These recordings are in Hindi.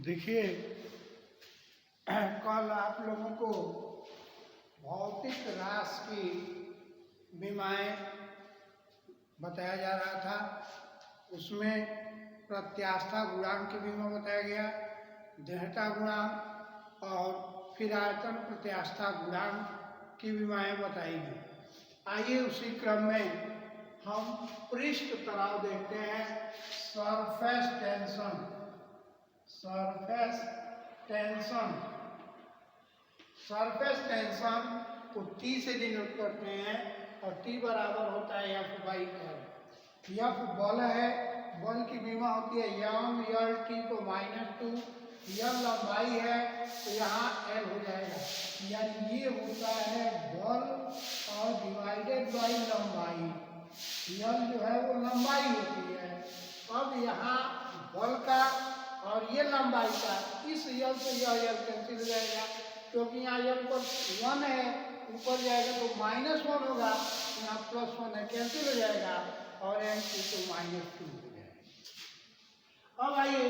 देखिए, कल आप लोगों को भौतिक राशि की विमाएं बताया जा रहा था। उसमें प्रत्यास्था गुणांक की विमा बताया गया, दृढ़ता गुणांक और फिर आयतन प्रत्यास्था गुणांक की विमाएं बताई गई। आइए उसी क्रम में हम पृष्ठ तनाव देखते हैं। Surface tension, surface tension, surface tension को T से डिनोट करते हैं और T बराबर होता है F/L। F बल है, बल की विमा होती है यम यल T को -2, यल लंबाई है तो यहाँ L हो जाएगा, यानी ये होता है बल और डिवाइडेड बाई लंबाई। यल जो है वो लंबाई होती है। अब यहाँ बल का और ये लंबाई का, इस यल से यह यल कैंसिल हो जाएगा, क्योंकि यहाँ यल पर 1 है, ऊपर जाएगा तो -1 होगा, यहाँ +1 है, कैंसिल हो जाएगा और m2 तो -2 हो जाएगा। अब आइए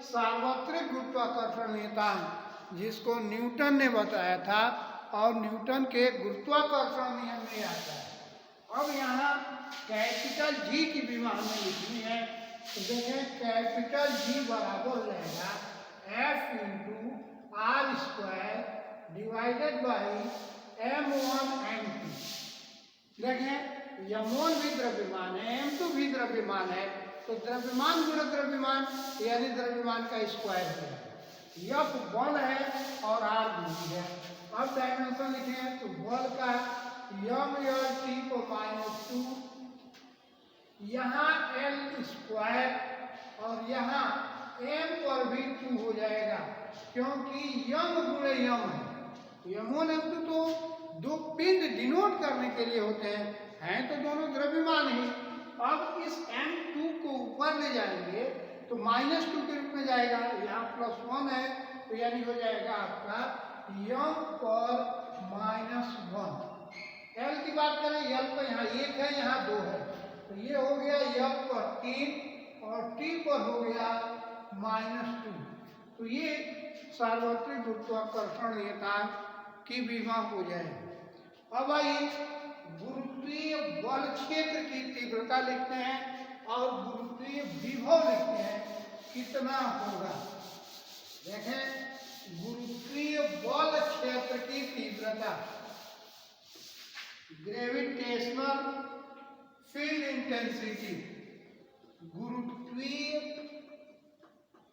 सार्वत्रिक गुरुत्वाकर्षण नियतांक, जिसको न्यूटन ने बताया था और न्यूटन के गुरुत्वाकर्षण नियम में आता है। अब यहाँ कैपिटल G की विमा हमें लिखनी है, तो देखें कैपिटल G बराबर हो जाएगा F/r² divided by m1 m2। देखें m1 भी द्रव्यमान है, m2 भी द्रव्यमान है, तो द्रव्यमान गुणा द्रव्यमान यानी द्रव्यमान का स्क्वायर है। F बल है और r दूरी है। अब डायमेंशन लिखें तो बल का यम यल T को -2, यहाँ L² और यहाँ m पर भी 2 हो जाएगा, क्योंकि यम गुणे यम है। यम1 m2 तो दो पिंड डिनोट करने के लिए होते हैं तो दोनों द्रव्यमान ही। अब इस m2 को ऊपर ले जाएंगे तो -2 के रूप में जाएगा, यहाँ +1 है तो यानी हो जाएगा आपका यम पर -1। L की बात करें, L पर यहाँ 1 है, यहाँ 2 है, तो ये हो गया L पर 3 और T पर हो गया -2। तो ये सार्वत्रिक गुरुत्वाकर्षण नियतांक की विमा हो जाएगी। अब आइए गुरुत्वीय बल क्षेत्र की तीव्रता लिखते हैं और गुरुत्वीय विभव लिखते हैं कितना होगा। देखें गुरुत्वीय बल क्षेत्र की तीव्रता, ग्रेविटेशनल फील्ड इंटेंसिटी, गुरुत्वीय,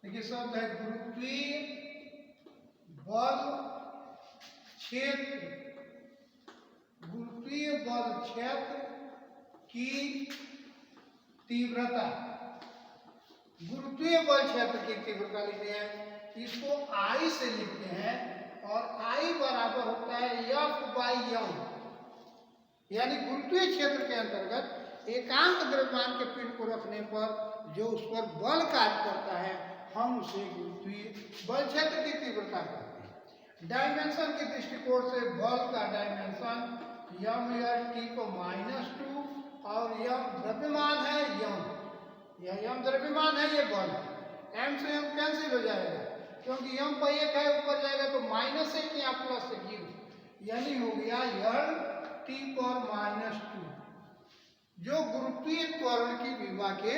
देखिए शब्द है गुरुत्वीय बल क्षेत्र, गुरुत्वीय बल क्षेत्र की तीव्रता। गुरुत्वीय बल क्षेत्र की तीव्रता लिखते हैं, इसको I से लिखते हैं और I बराबर होता है F/m, यानी गुरुत्वीय क्षेत्र के अंतर्गत एकांक द्रव्यमान के पिंड को रखने पर जो उस पर बल कार्य करता है हम उसे गुरुत्वीय बल क्षेत्र की तीव्रता कहते हैं। डायमेंशन के दृष्टिकोण से बल का डायमेंशन यम यल T को -2 और यम द्रव्यमान है, यह यम द्रव्यमान है, ये बल है। m से m कैंसिल हो जाएगा, क्योंकि यम पर 1 है, ऊपर जाएगा तो -1 या +0, यानी हो गया यल T पर -2, जो गुरुत्वीय त्वरण की विमा के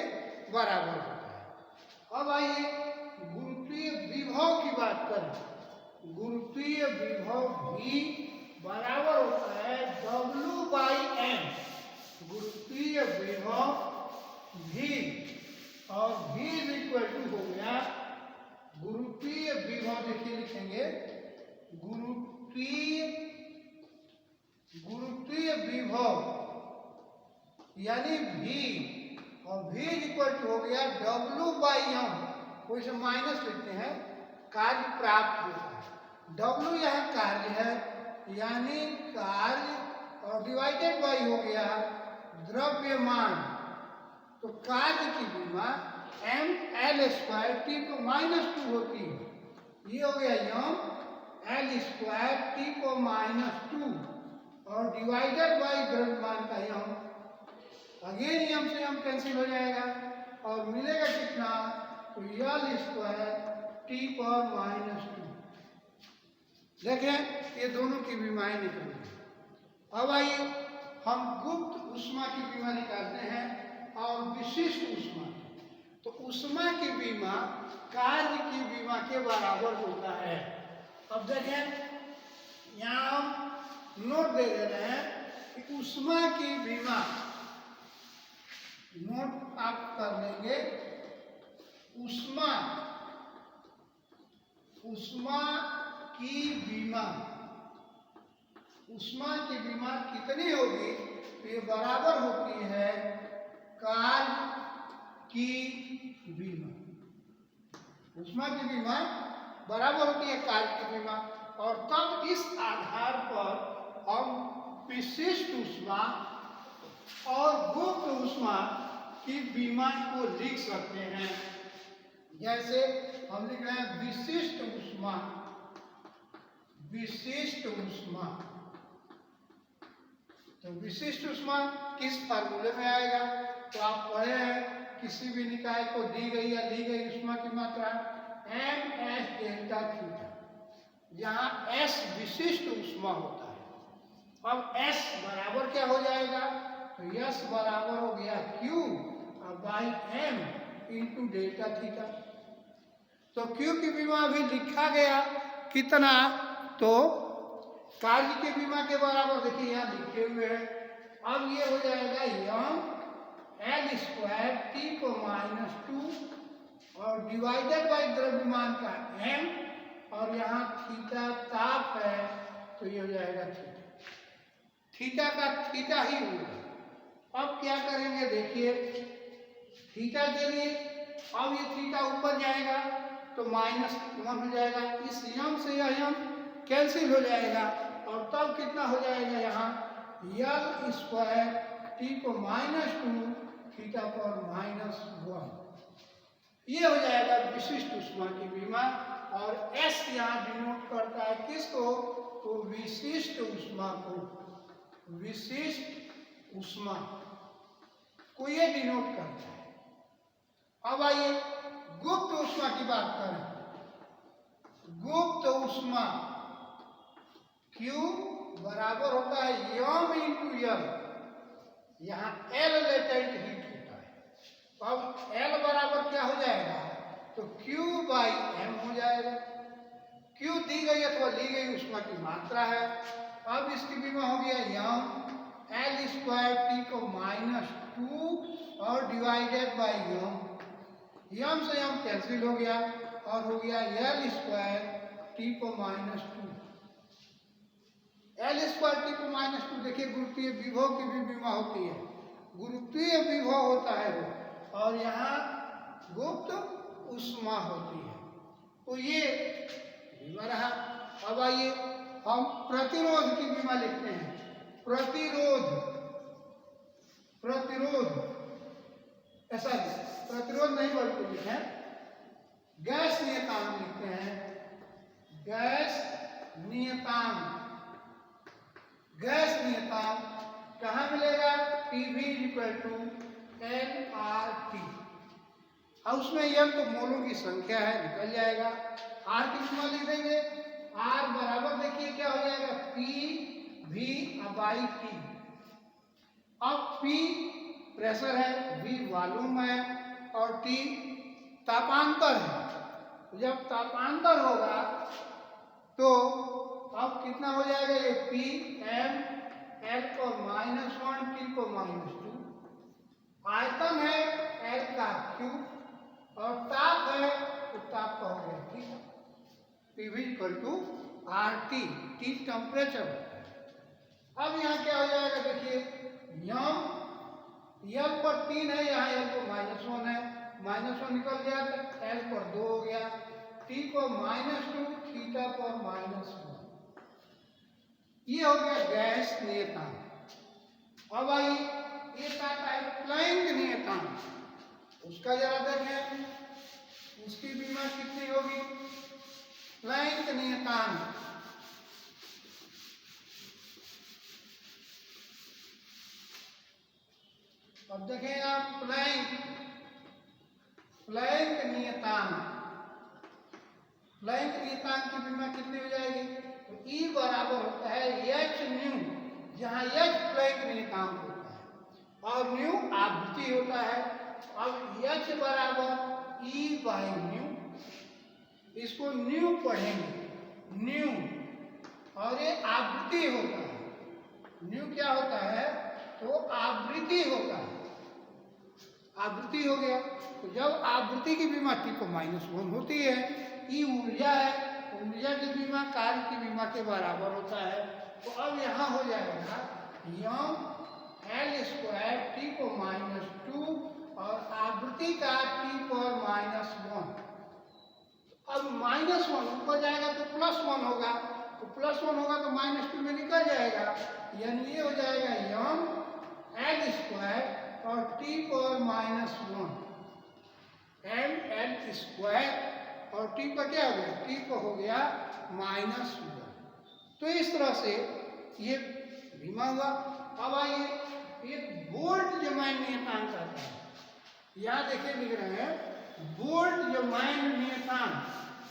बराबर होता है। अब आइए गुरुत्वीय विभव की बात करें। गुरुत्वीय विभव भी बराबर होता है W/m, गुरुत्वीय विभव भी, और v = हो गया गुरुत्वीय विभव, देखिए लिखेंगे गुरुत्वीय विभव यानी v, और v = हो गया W/m, कोई से माइनस लिखते हैं, कार्य प्राप्त होता है। W यह कार्य है, यानी कार्य, और डिवाइडेड बाई हो गया द्रव्यमान, तो कार्य की विमा mL² T को -2 होती है, ये हो गया यम L² T को -2 और डिवाइडेड बाई द्रव्यमान का यम, अगेन यम से यम कैंसिल हो जाएगा और मिलेगा कितना, तो L² टी पावर माइनस 2। देखें ये दोनों की विमाएं निकल गई। अब आइए हम गुप्त ऊष्मा की विमा निकालते हैं और विशिष्ट ऊष्मा। तो ऊष्मा की विमा कार्य की विमा के बराबर होता है। अब देखें यहाँ हम नोट दे दे रहे हैं कि ऊष्मा की विमा, नोट आप कर लेंगे, ऊष्मा की विमा, ऊष्मा की विमा कितनी होगी? तो ये बराबर होती है कार्य की विमा। ऊष्मा की विमा बराबर होती है कार्य की विमा। और तब इस आधार पर हम विशिष्ट ऊष्मा और गुप्त ऊष्मा की विमा को लिख सकते हैं। जैसे हम लिख रहे हैं विशिष्ट ऊष्मा, विशिष्ट ऊष्मा। तो विशिष्ट ऊष्मा किस फार्मूले में आएगा? तो आप पढ़े हैं किसी भी निकाय को दी गई या ली गई ऊष्मा की मात्रा ms डेल्टा थीटा, जहां s विशिष्ट ऊष्मा होता है। अब s बराबर क्या हो जाएगा? तो s बराबर हो गया q by m into delta theta. तो q की विमा भी लिखा गया कितना? तो कार्य की विमा के बराबर, देखिए यहाँ लिखे हुए हैं। अब ये हो जाएगा यम एल स्क्वायर टी को माइनस 2 और डिवाइडेड बाई द्रव्यमान का m, और यहाँ थीटा ताप है तो ये हो जाएगा थीटा। थीटा का थीटा ही होगा। अब क्या करेंगे? देखिए थीटा के लिए अब ये थीटा ऊपर जाएगा तो -1 हो जाएगा। इस यम से यह यम कैंसिल हो जाएगा और तब कितना हो जाएगा? यहाँ यल स्क्वायर टी को -2 थीटा पर -1। ये हो जाएगा विशिष्ट ऊष्मा की विमा। और S यहाँ डिनोट करता है किसको? तो विशिष्ट ऊष्मा को, विशिष्ट ऊष्मा को ये डिनोट करता है। अब आइए गुप्त ऊष्मा की बात करें। गुप्त ऊष्मा Q बराबर होता है यम इंटू यल, यहाँ L लेटेंट हीट होता है। अब L बराबर क्या हो जाएगा? तो Q बाई M हो जाएगा। Q दी गई अथवा ली गई ऊष्मा की मात्रा है। अब इसकी विमा हो गया यम एल स्क्वायर टी को -2 और डिवाइडेड बाई यम, यम से यम कैंसिल हो गया और हो गया एल स्क्वायर टी को -2। एल स्क्वायर टी को -2, देखिए गुरुत्वीय विभव की भी विमा होती है, गुरुत्वीय विभव होता है वो, और यहाँ गुप्त ऊष्मा होती है। तो ये विमा रहा। अब आइए हम प्रतिरोध की विमा लिखते हैं। प्रतिरोध, प्रतिरोध ऐसा प्रतिरोध नहीं बल्कि लिखे गैस नियतांक लिखते हैं। गैस नियतांक, गैस नियतांक कहाँ मिलेगा? PV = nRT। और उसमें यह तो मोलों की संख्या है, निकल जाएगा। R की विमा लिख देंगे। R बराबर देखिए क्या हो जाएगा? PV/T। अब P प्रेशर है, V वॉल्यूम है और T तापांतर है। जब तापांतर होगा तो अब कितना हो जाएगा? ये PM L को -1 T को -2, आयतन है L का क्यूब और ताप है तो ताप का हो गया, ठीक है। PV = RT, T temperature. अब यहाँ क्या हो जाएगा? देखिए यम L पर 3 है, यहाँ L को -1 है, -1 निकल गया तो L पर 2 हो गया, T को -2 थीटा पर -1। ये हो गया गैस नियतांक। अब आइए एक आता है प्लैंक नियतांक, उसका जरा देखें, उसकी विमा कितनी होगी? प्लैंक नियतांक अब देखें आप प्लैंक, प्लैंक नियतांक लैंगिक नियतांक की विमा कितनी हो जाएगी? तो E बराबर होता है h न्यू, जहाँ h लैंगिक नियतांक होता है और न्यू आवृत्ति होता है। अब h बराबर E बाई न्यू, इसको न्यू पढ़ेंगे, न्यू, और ये आवृत्ति होता है। न्यू क्या होता है? तो आवृत्ति होता है, आवृत्ति हो गया। तो जब आवृत्ति की विमा T को -1 होती है, E ऊर्जा है, ऊर्जा की विमा कार्य की विमा के बराबर होता है। तो अब यहाँ हो जाएगा यम L स्क्वायर T को -2 और आवृत्ति का T पर -1। अब -1 ऊपर जाएगा तो +1 होगा, तो +1 होगा तो -2 में निकल जाएगा, यानी ये हो जाएगा यम L स्क्वायर और T पर -1, ml स्क्वायर और T पर क्या हो गया? T पर हो गया -1। तो इस तरह से ये विमा हुआ। अब आइए एक बोल्ट्जमैन नियतांक आता है, यहाँ देखिए लिख रहे हैं बोल्ट्जमैन नियतांक।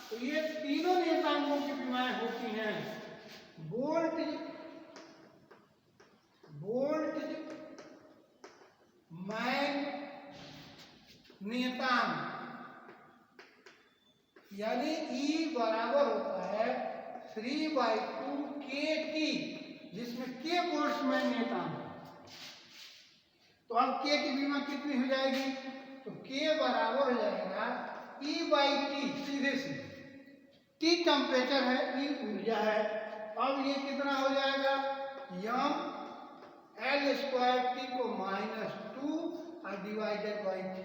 तो ये तीनों नियतांकों की विमाएं होती हैं। बोल्ट्जमैन नियतांक यानी E बराबर होता है 3/2 kT, जिसमें K बोल्ट्जमैन नियतांक है। तो अब K की विमा कितनी हो जाएगी? तो K बराबर हो जाएगा E/T, सीधे सीधे। T टेम्परेचर है, E ऊर्जा है। अब ये कितना हो जाएगा? यम L स्क्वायर T को -2 और डिवाइडेड बाई T,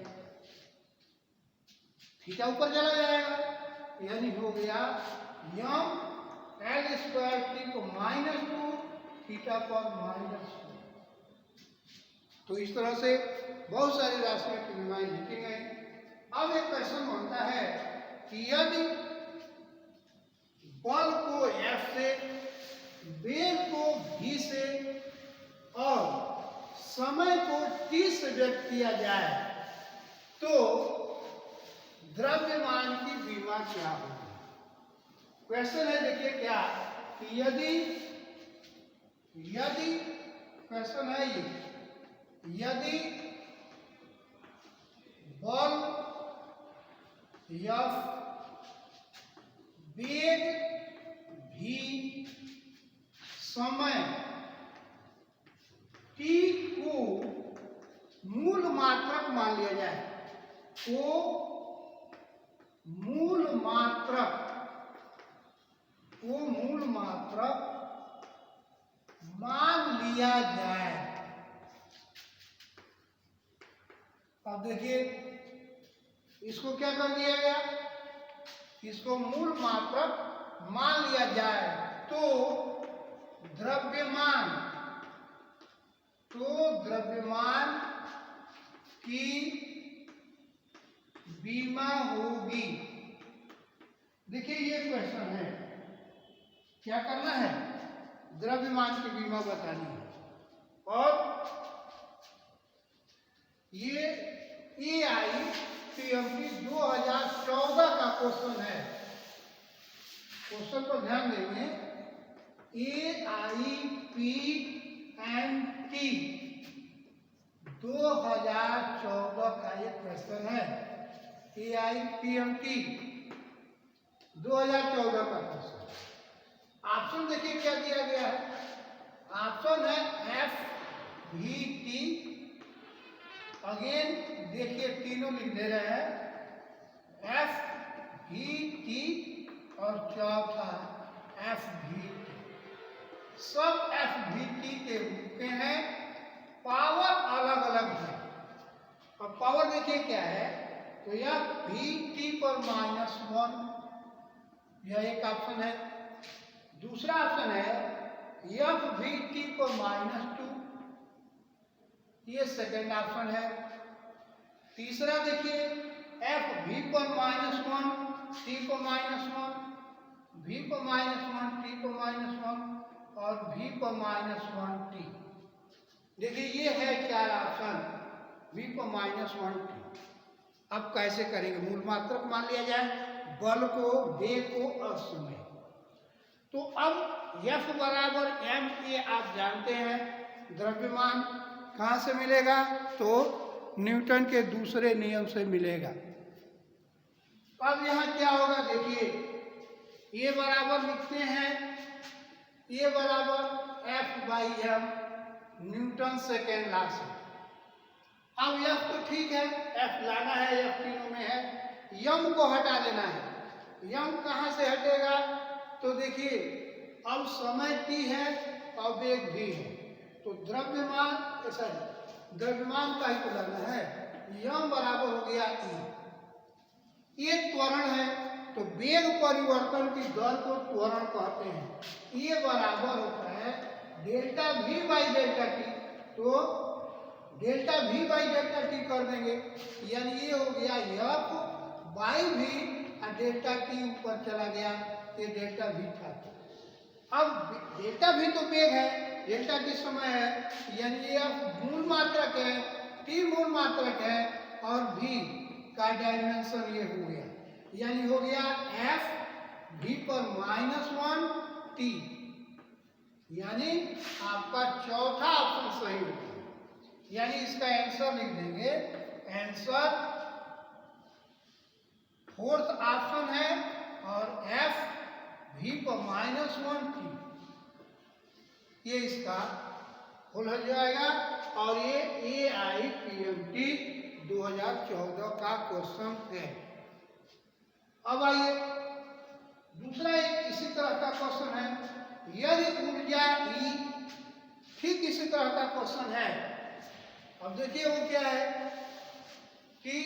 थीटा ऊपर चला जाएगा, यानी हो गया यम L स्क्वायर T को -2 थीटा पर -2। तो इस तरह से बहुत सारी राशियों की विमाएं लिखी गई। अब एक क्वेश्चन बनता है कि यदि बल को F से, वेग को v से और समय को t से व्यक्त किया जाए तो द्रव्यमान की विमा क्या होगी? क्वेश्चन है, देखिए क्या कि यदि क्वेश्चन है ये, यदि बल F, वेग v, समय t को मूल मात्रक मान लिया जाए, को मूल मात्रक मान लिया जाए। अब देखिए इसको क्या कर दिया गया? इसको मूल मात्रक मान लिया जाए तो द्रव्यमान की विमा होगी। देखिए ये क्वेश्चन है, क्या करना है? द्रव्यमान की विमा बतानी है। और ये AIPMT 2014 का क्वेश्चन है। क्वेश्चन पर ध्यान देंगे, AIPMT 2014 का ये क्वेश्चन है। AIPMT 2014 का क्वेश्चन। ऑप्शन देखिए क्या दिया गया है। ऑप्शन है FVT, अगेन देखिए तीनों लिख दे रहे हैं, FVT और चौथा FVT। सब FVT के रूप में है, पावर अलग अलग है। और पावर देखिए क्या है, तो यह VT पर -1, यह एक ऑप्शन है। दूसरा ऑप्शन है FVT पर -2, ये सेकेंड ऑप्शन है। तीसरा देखिए FV पर -1, T पर -1, V पर -1, T पर -1 और V पर -1T। देखिए ये है चार ऑप्शन, V पर -1T। अब कैसे करेंगे? मूल मात्रक मान लिया जाए, बल को, वेग को और समय। तो अब F बराबर m a आप जानते हैं, द्रव्यमान कहाँ से मिलेगा? तो न्यूटन के दूसरे नियम से मिलेगा। अब यहाँ क्या होगा देखिए, ये बराबर लिखते हैं, ये बराबर F by m Newton second law से। अब F तो ठीक है, F लाना है, F तीनों में है, m को हटा देना है। m कहाँ से हटेगा? तो देखिए अब समय t है और वेग भी है, तो द्रव्यमान का ही तो लाना है। m बराबर हो गया e, ये त्वरण है, तो वेग परिवर्तन की दर को त्वरण कहते हैं। ये बराबर होता है delta v by delta T, तो delta v by delta T कर देंगे, यानी ये हो गया f बाई v और डेल्टा टी ऊपर चला गया, ये डेल्टा v था। अब डेल्टा v तो वेग है, डेल्टा टी समय है, यानी ये f मूल मात्रक है, t मूल मात्रक है और v का डायमेंशन ये हो गया, यानी हो गया f v पर -1 t, यानी आपका चौथा ऑप्शन सही होगा। यानी इसका आंसर लिख देंगे, आंसर फोर्थ ऑप्शन है और f v पर -1 t, ये इसका फुल हो जाएगा। और ये AIPMT 2014 का क्वेश्चन है। अब आइए दूसरा एक इसी तरह का क्वेश्चन है, यदि ऊर्जा E, ठीक इसी तरह का क्वेश्चन है। अब देखिए वो क्या है कि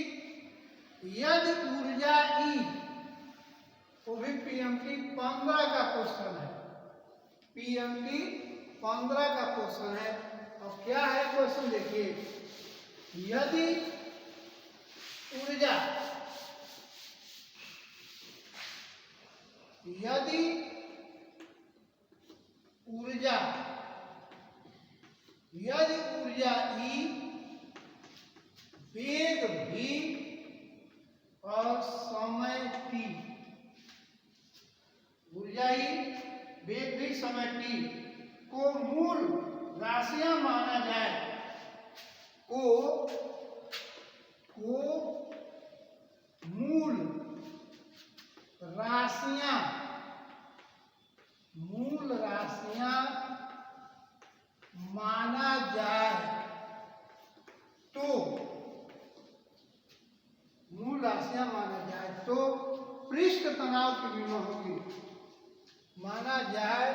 यदि ऊर्जा E, वो भी PMT 15 का क्वेश्चन है, PMT 15 का क्वेश्चन है। अब क्या है क्वेश्चन देखिए, यदि ऊर्जा E, वेग v और समय t, ऊर्जा E, वेग v, समय t को मूल राशियां माना जाए, को मूल राशियां माना जाए, तो मूल राशियां माना जाए तो पृष्ठ तनाव की विमा होगी, माना जाए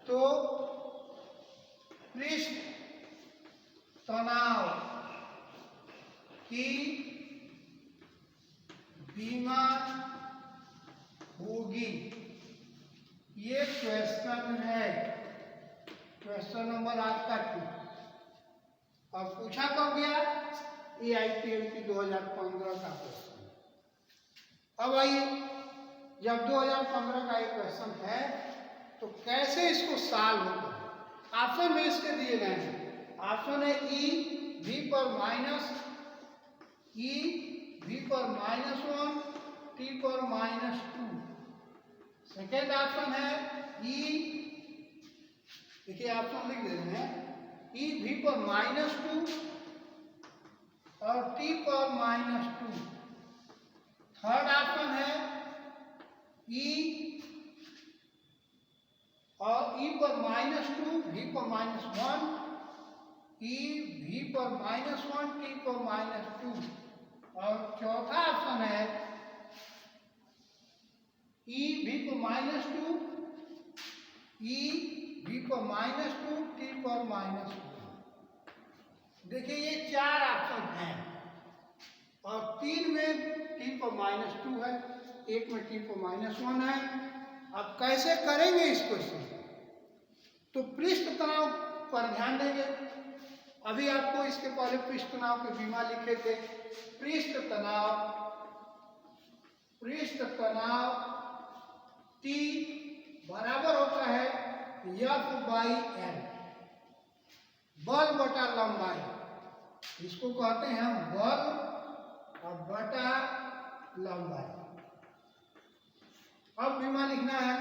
तो पृष्ठ तनाव की बीमा होगी। ये क्वेश्चन है, क्वेश्चन नंबर आपका 2। अब पूछा कब गया? AIPMT 2015 का क्वेश्चन। अब आइए, जब 2015 का एक क्वेश्चन है तो कैसे इसको सॉल्व होगा? ऑप्शन में इसके दिए गए हैं। ऑप्शन है E v पर -1 t पर -2। सेकेंड ऑप्शन है E, देखिए ऑप्शन लिख देते हैं, E v पर -2 और t पर -2। थर्ड ऑप्शन है E और E पर -2, v पर -1, E v पर -1, t पर -2। और चौथा ऑप्शन है E v पर -2, E v पर -2, t पर -2। देखिए ये 4 ऑप्शन हैं और 3 में t पर -2 है, 1 में t पर -1 है। अब कैसे करेंगे इस क्वेश्चन? तो पृष्ठ तनाव पर ध्यान देंगे। अभी आपको इसके पहले पृष्ठ तनाव के बीमा लिखे थे। पृष्ठ तनाव T बराबर होता है F बाई L, बल बटा लंबाई, इसको कहते हैं हम बल और बटा लंबाई। अब बीमा लिखना है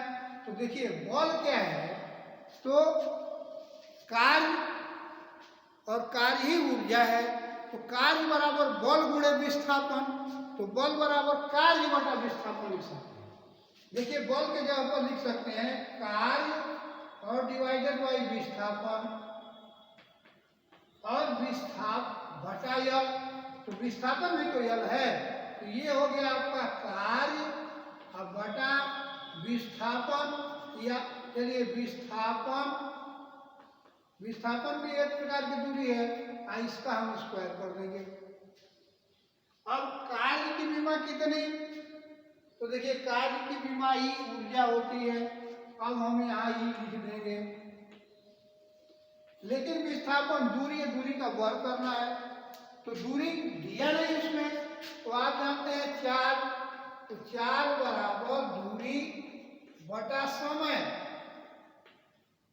तो देखिए बल क्या है, तो कार्य और कार्य ही ऊर्जा है, तो कार्य बराबर बल गुणे विस्थापन, तो बल बराबर कार्य बटा विस्थापन लिख सकते हैं। देखिए बल के जगह पर लिख सकते हैं कार्य और डिवाइडेड बाई विस्थापन और विस्थाप बटा यल, तो विस्थापन भी तो यल है, तो ये हो गया आपका कार्य अब बटा विस्थापन, या चलिए विस्थापन भी एक प्रकार की दूरी है, इसका हम स्क्वायर कर देंगे। अब कार्य की विमा कितनी, तो देखिए कार्य की विमा ई ऊर्जा होती है, अब हम यहाँ ई लिख देंगे, लेकिन विस्थापन दूरी का वर्ग करना है, तो दूरी दिया नहीं इसमें, तो आप जानते हैं 4, तो 4 बराबर दूरी बटा समय,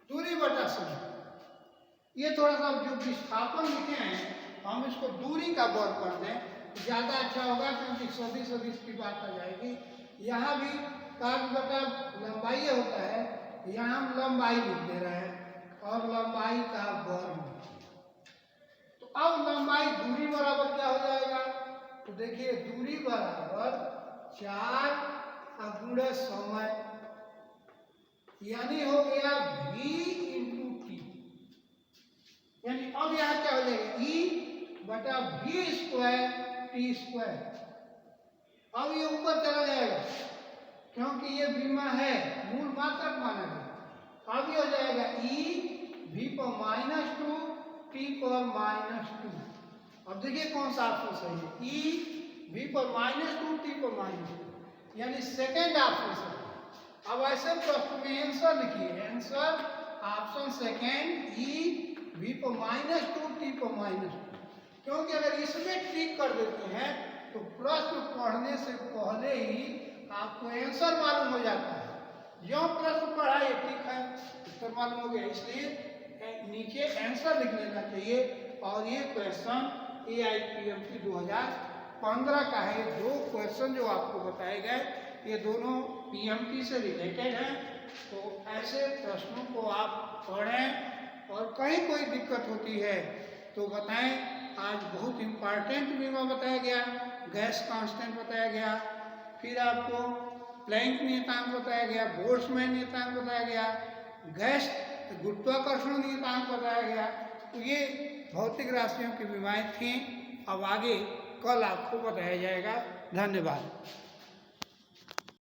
दूरी बटा समय। ये थोड़ा सा जो विस्थापन लिखे हैं हम इसको दूरी का वर्ग कर दें तो ज़्यादा अच्छा होगा, क्योंकि सदिश की बात आ जाएगी। यहाँ भी कार्य बटा लंबाई होता है, यहाँ हम लंबाई लिख दे रहे हैं और लंबाई का वर्ग, तो अब लंबाई दूरी बराबर क्या हो जाएगा, तो देखिए दूरी बराबर 4 गुणे समय, यानी हो गया v इंटू टी, यानी अब यहाँ क्या हो जाएगा ई बटा v स्क्वायर टी स्क्वायर। अब ये ऊपर चला जाएगा क्योंकि ये बीमा है, मूल मात्रक माना गया, अब ये हो जाएगा ई v पर -2 टी पर -2। अब देखिए कौन सा ऑप्शन सही है, ई v पर -2 टी पर -2, यानी सेकेंड ऑप्शन सही। अब ऐसे प्रश्न में आंसर लिखिए, आंसर ऑप्शन सेकेंड ई v पर -2 टी पर -2, क्योंकि अगर इसमें ट्रिक कर देते हैं तो प्रश्न पढ़ने से पहले ही आपको आंसर मालूम हो जाता है। जो प्रश्न पढ़ा ये ठीक है, उत्तर मालूम हो गया, इसलिए नीचे आंसर लिख लेना चाहिए। और ये क्वेश्चन AIPMT 2015 का है। 2 क्वेश्चन जो आपको बताए गए ये दोनों PMT से रिलेटेड हैं, तो ऐसे प्रश्नों को आप पढ़ें और कहीं कोई दिक्कत होती है तो बताएं। आज बहुत इम्पॉर्टेंट बीमा बताया गया, गैस कांस्टेंट बताया गया, फिर आपको प्लैंक नियतांक बताया गया, बोल्ट्जमैन नियतांक बताया गया, गैस गुरुत्वाकर्षण नियतांक बताया गया। तो ये भौतिक राशियों की बीमाएं थीं। अब आगे कल आपको बताया जाएगा। धन्यवाद।